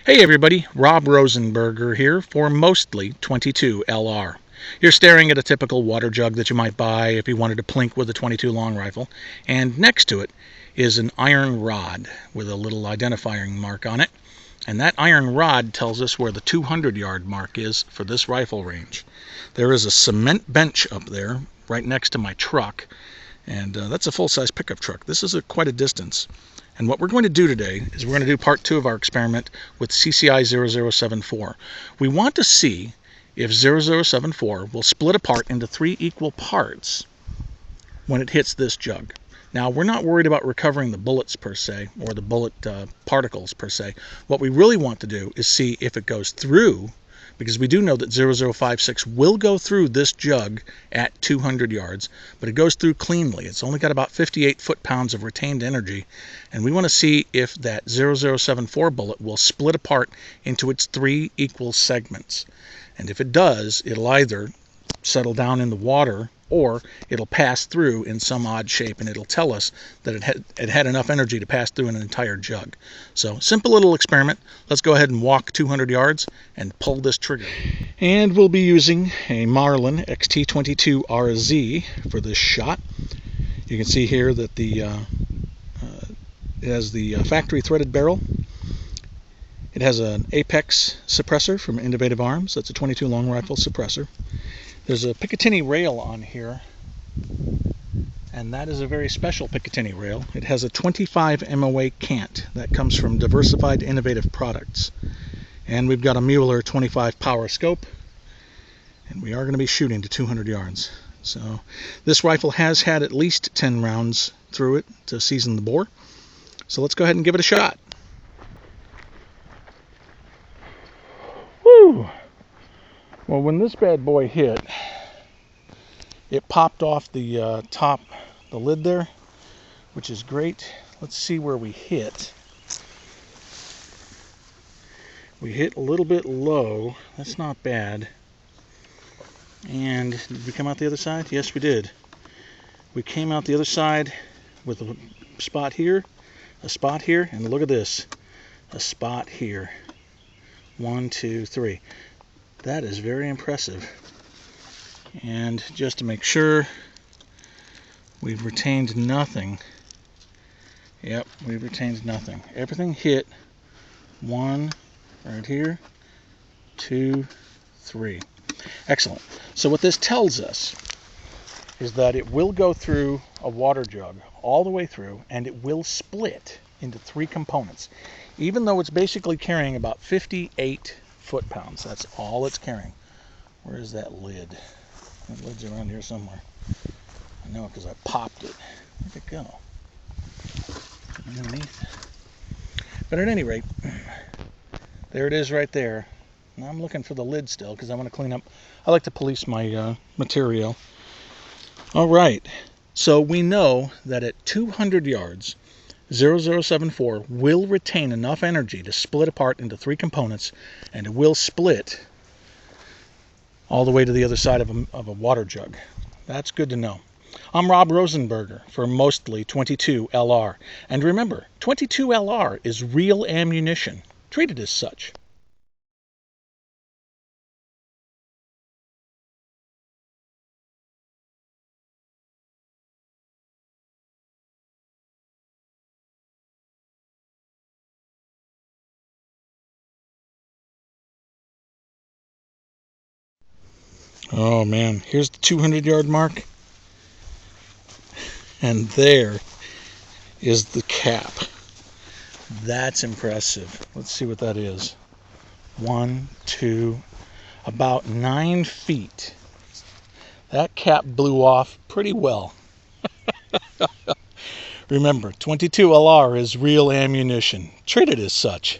Hey everybody, Rob Rosenberger here for Mostly 22 LR. You're staring at a typical water jug that you might buy if you wanted to plink with a 22 long rifle, and next to it is an iron rod with a little identifying mark on it, and that iron rod tells us where the 200-yard mark is for this rifle range. There is a cement bench up there right next to my truck, and that's a full-size pickup truck. This is quite a distance. And what we're going to do today is we're going to do part 2 of our experiment with CCI 0074. We want to see if 0074 will split apart into 3 equal parts when it hits this jug. Now, we're not worried about recovering the bullets per se, or the bullet particles per se. What we really want to do is see if it goes through, because we do know that 0056 will go through this jug at 200 yards, but it goes through cleanly. It's only got about 58 foot-pounds of retained energy, and we want to see if that 0074 bullet will split apart into its 3 equal segments. And if it does, it'll either settle down in the water or it'll pass through in some odd shape, and it'll tell us that it had enough energy to pass through an entire jug. So, simple little experiment. Let's go ahead and walk 200 yards and pull this trigger. And we'll be using a Marlin XT22RZ for this shot. You can see here that it has the factory threaded barrel. It has an Apex suppressor from Innovative Arms. That's a 22 long rifle suppressor. There's a Picatinny rail on here, and that is a very special Picatinny rail. It has a 25 MOA cant that comes from Diversified Innovative Products. And we've got a Mueller 25 power scope, and we are going to be shooting to 200 yards. So this rifle has had at least 10 rounds through it to season the bore. So let's go ahead and give it a shot. Woo! Well, when this bad boy hit, it popped off the top, the lid there, which is great. Let's see where we hit. We hit a little bit low. That's not bad. And did we come out the other side? Yes, we did. We came out the other side with a spot here, and look at this. A spot here. 1, 2, 3. That is very impressive. And just to make sure, we've retained nothing. Yep, we've retained nothing. Everything hit 1 right here, 2, 3. Excellent. So what this tells us is that it will go through a water jug all the way through, and it will split into 3 components. Even though it's basically carrying about 58 foot-pounds. That's all it's carrying. Where is that lid? That lid's around here somewhere. I know it because I popped it. Where'd it go? Underneath. But at any rate, there it is right there. Now I'm looking for the lid still because I want to clean up. I like to police my material. All right. So we know that at 200 yards, 0074 will retain enough energy to split apart into 3 components, and it will split all the way to the other side of a water jug. That's good to know. I'm Rob Rosenberger for Mostly 22 LR. And remember, 22 LR is real ammunition. Treat it as such. Oh man, here's the 200-yard mark. And there is the cap. That's impressive. Let's see what that is. 1, 2, about 9 feet. That cap blew off pretty well. Remember, 22 LR is real ammunition. Treat it as such.